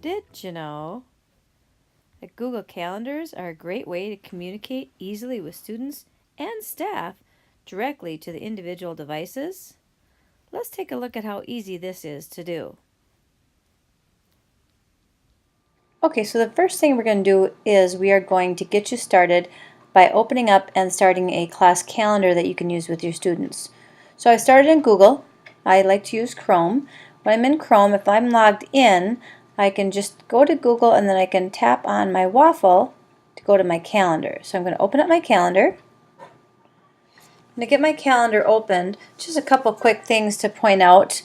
Did you know that Google Calendars are a great way to communicate easily with students and staff directly to the individual devices? Let's take a look at how easy this is to do. Okay, so the first thing we're going to do is we are going to get you started by opening up and starting a class calendar that you can use with your students. So I started in Google. I like to use Chrome. When I'm in Chrome, if I'm logged in, I can just go to Google and then I can tap on my waffle to go to my calendar. So I'm going to open up my calendar. To get my calendar opened, just a couple quick things to point out.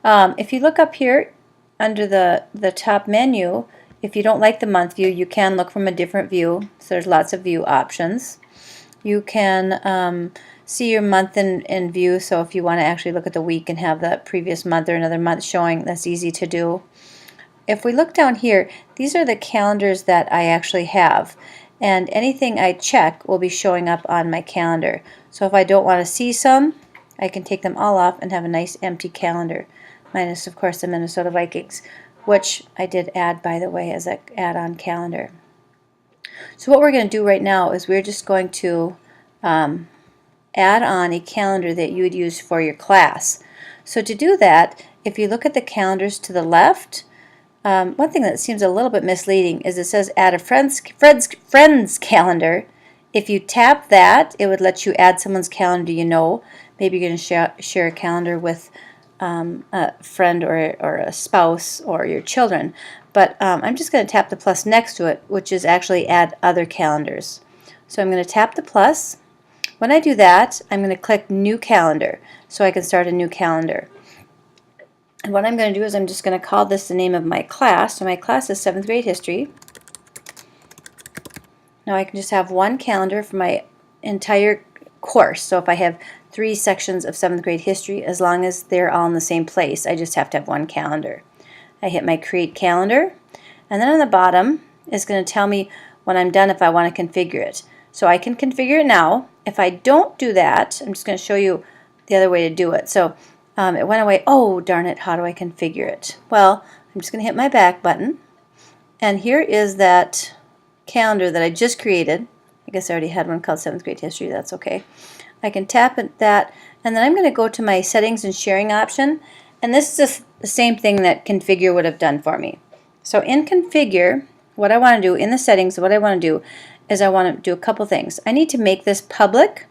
If you look up here under the top menu, if you don't like the month view, you can look from a different view. So there's lots of view options. You can see your month in view, so if you want to actually look at the week and have the previous month or another month showing, that's easy to do. If we look down here, these are the calendars that I actually have, and anything I check will be showing up on my calendar. So if I don't want to see some, I can take them all off and have a nice empty calendar, minus of course the Minnesota Vikings, which I did add, by the way, as an add-on calendar. So what we're going to do right now is we're just going to add on a calendar that you would use for your class. So to do that, if you look at the calendars to the left, one thing that seems a little bit misleading is it says add a friends calendar. If you tap that, it would let you add someone's calendar you know. Maybe you're going to share a calendar with a friend or a spouse or your children. But I'm just going to tap the plus next to it, which is actually add other calendars. So I'm going to tap the plus. When I do that, I'm going to click New Calendar so I can start a new calendar. And what I'm going to do is I'm just going to call this the name of my class. So my class is 7th grade history. Now I can just have one calendar for my entire course. So if I have 3 sections of 7th grade history, as long as they're all in the same place, I just have to have one calendar. I hit my Create Calendar, and then on the bottom is going to tell me when I'm done if I want to configure it. So I can configure it now. If I don't do that, I'm just going to show you the other way to do it. So it went away. Oh, darn it, how do I configure it? Well, I'm just going to hit my back button, and here is that calendar that I just created. I guess I already had one called 7th grade history. That's okay. I can tap at that, and then I'm going to go to my settings and sharing option, and this is the same thing that configure would have done for me. So in configure, what I want to do in the settings, what I want to do is I want to do a couple things. I need to make this public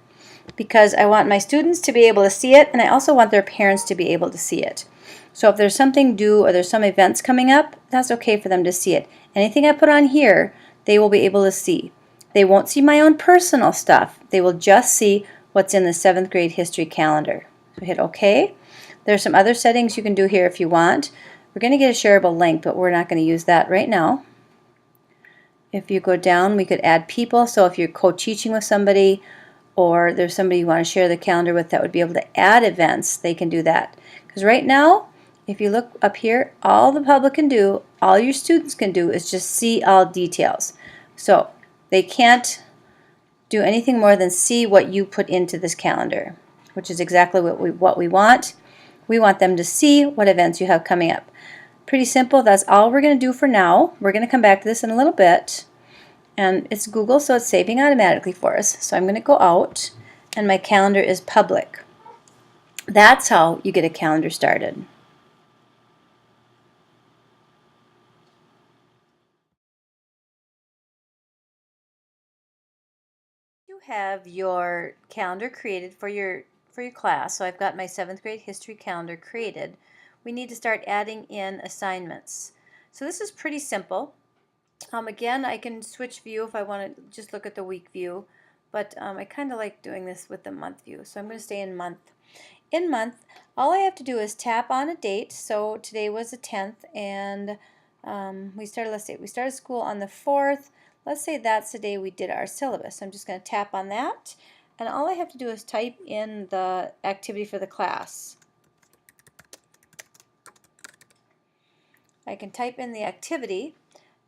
because I want my students to be able to see it, and I also want their parents to be able to see it. So if there's something due or there's some events coming up, that's okay for them to see it. Anything I put on here, they will be able to see. They won't see my own personal stuff. They will just see what's in the 7th grade history calendar. So hit OK. There's some other settings you can do here if you want. We're going to get a shareable link, but we're not going to use that right now. If you go down, we could add people. So if you're co-teaching with somebody or there's somebody you want to share the calendar with that would be able to add events, they can do that. Because right now, if you look up here, all the public can do, all your students can do is just see all details. So they can't do anything more than see what you put into this calendar, which is exactly what we want. We want them to see what events you have coming up. Pretty simple. That's all we're going to do for now. We're going to come back to this in a little bit. And it's Google, so it's saving automatically for us. So I'm going to go out, and my calendar is public. That's how you get a calendar started. You have your calendar created for your class. So I've got my 7th grade history calendar created. We need to start adding in assignments. So this is pretty simple. Again, I can switch view if I want to just look at the week view, but I kind of like doing this with the month view. So I'm going to stay in month. In month, all I have to do is tap on a date. So today was the 10th, and we started school on the 4th. Let's say that's the day we did our syllabus. I'm just going to tap on that, and all I have to do is type in the activity for the class. I can type in the activity,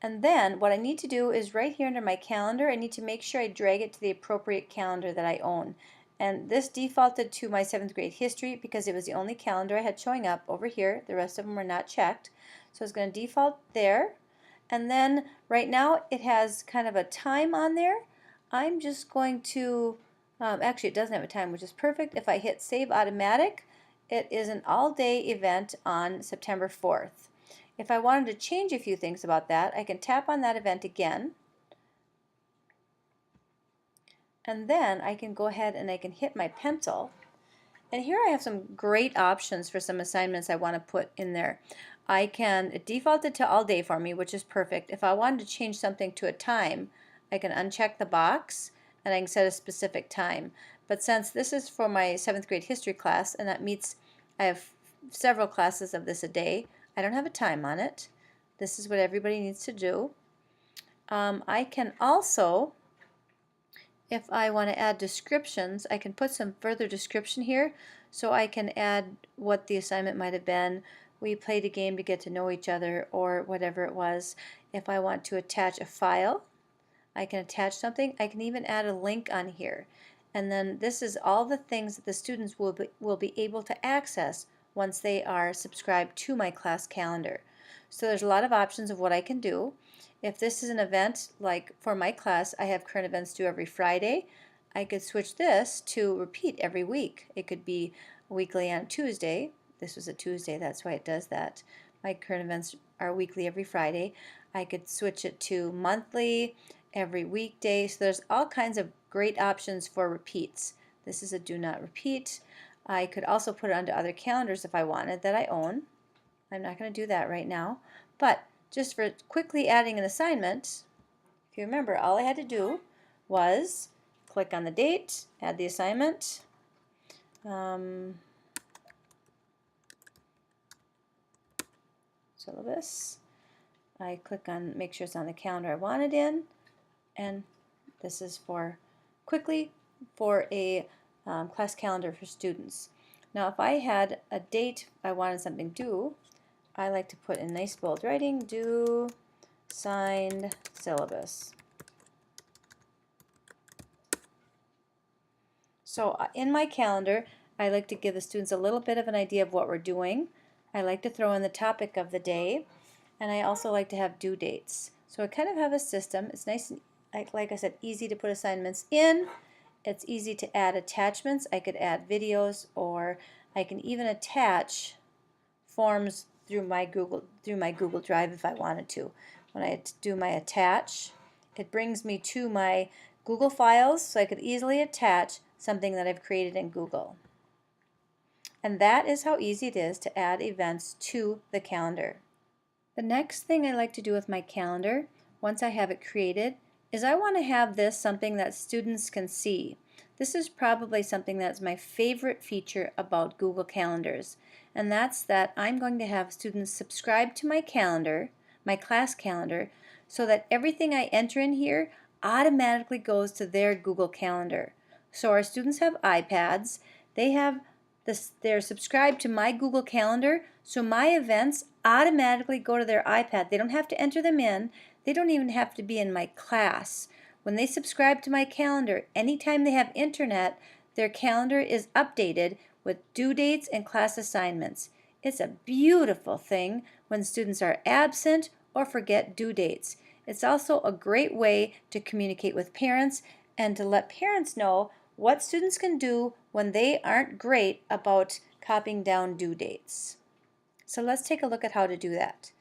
and then what I need to do is right here under my calendar, I need to make sure I drag it to the appropriate calendar that I own. And this defaulted to my 7th grade history because it was the only calendar I had showing up over here. The rest of them were not checked. So it's going to default there. And then right now it has kind of a time on there. I'm just going to, actually it doesn't have a time, which is perfect. If I hit Save Automatic, it is an all-day event on September 4th. If I wanted to change a few things about that, I can tap on that event again. And then I can go ahead and I can hit my pencil. And here I have some great options for some assignments I want to put in there. I can default it to all day for me, which is perfect. If I wanted to change something to a time, I can uncheck the box and I can set a specific time. But since this is for my 7th grade history class and that meets, I have several classes of this a day, I don't have a time on it. This is what everybody needs to do. I can also, if I want to add descriptions, I can put some further description here, so I can add what the assignment might have been. We played a game to get to know each other, or whatever it was. If I want to attach a file, I can attach something. I can even add a link on here. And then this is all the things that the students will be able to access once they are subscribed to my class calendar. So there's a lot of options of what I can do. If this is an event, like for my class, I have current events due every Friday, I could switch this to repeat every week. It could be weekly on Tuesday. This was a Tuesday, that's why it does that. My current events are weekly every Friday. I could switch it to monthly, every weekday. So there's all kinds of great options for repeats. This is a do not repeat. I could also put it onto other calendars if I wanted that I own. I'm not going to do that right now. But just for quickly adding an assignment, if you remember, all I had to do was click on the date, add the assignment. Syllabus. I click on make sure it's on the calendar I want it in, and this is for quickly for a class calendar for students. Now if I had a date I wanted something due, I like to put in nice bold writing, due signed syllabus. So in my calendar I like to give the students a little bit of an idea of what we're doing. I like to throw in the topic of the day, and I also like to have due dates. So I kind of have a system. It's nice and, like I said, easy to put assignments in. It's easy to add attachments. I could add videos, or I can even attach forms through my Google Drive if I wanted to. When I do my attach, it brings me to my Google files, so I could easily attach something that I've created in Google. And that is how easy it is to add events to the calendar. The next thing I like to do with my calendar, once I have it created, is I want to have this something that students can see. This is probably something that's my favorite feature about Google Calendars, and that's that I'm going to have students subscribe to my calendar, my class calendar, so that everything I enter in here automatically goes to their Google Calendar. So our students have iPads, they're subscribed to my Google Calendar, so my events automatically go to their iPad. They don't have to enter them in. They don't even have to be in my class. When they subscribe to my calendar, anytime they have internet, their calendar is updated with due dates and class assignments. It's a beautiful thing when students are absent or forget due dates. It's also a great way to communicate with parents and to let parents know what students can do when they aren't great about copying down due dates. So let's take a look at how to do that.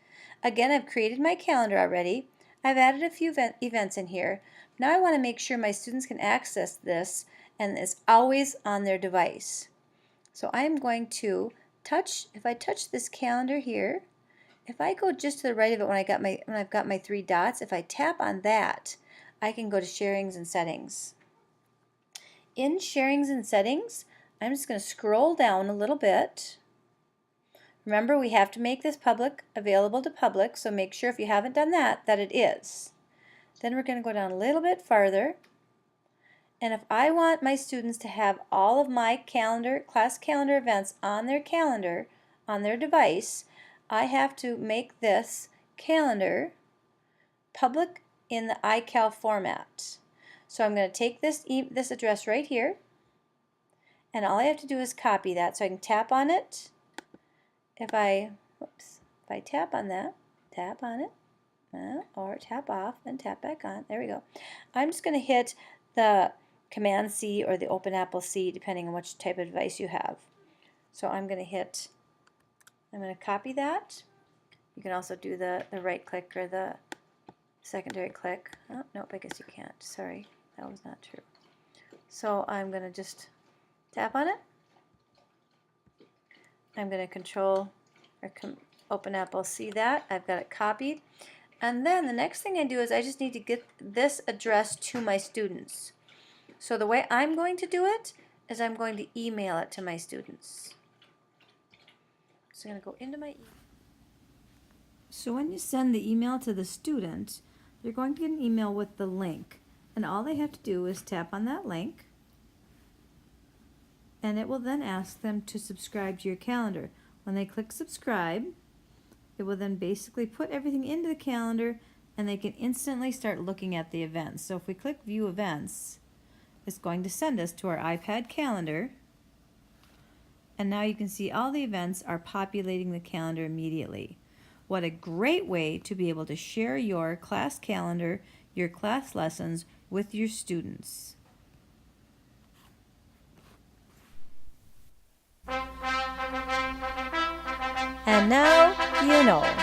Again, I've created my calendar already. I've added a few events in here. Now I want to make sure my students can access this and it's always on their device. So I'm going to if I touch this calendar here, if I go just to the right of it when I've got my three dots, if I tap on that, I can go to Sharings and Settings. In Sharings and Settings, I'm just going to scroll down a little bit. Remember, we have to make this available to public, so make sure if you haven't done that, that it is. Then we're going to go down a little bit farther. And if I want my students to have all of my class calendar events on their calendar, on their device, I have to make this calendar public in the iCal format. So I'm going to take this address right here, and all I have to do is copy that. So I can tap on it. If I tap on that, tap on it, or tap off and tap back on. There we go. I'm just going to hit the Command C or the Open Apple C, depending on which type of device you have. So I'm going to copy that. You can also do the right click or the secondary click. Oh, nope, I guess you can't. Sorry, that was not true. So I'm going to just tap on it. I'm going to Control or Open Apple C that. I've got it copied. And then the next thing I do is I just need to get this address to my students. So the way I'm going to do it is I'm going to email it to my students. So I'm going to go into my email. So when you send the email to the student, you're going to get an email with the link. And all they have to do is tap on that link. And it will then ask them to subscribe to your calendar. When they click subscribe, it will then basically put everything into the calendar and they can instantly start looking at the events. So if we click view events, it's going to send us to our iPad calendar. And now you can see all the events are populating the calendar immediately. What a great way to be able to share your class calendar, your class lessons with your students. And now you know.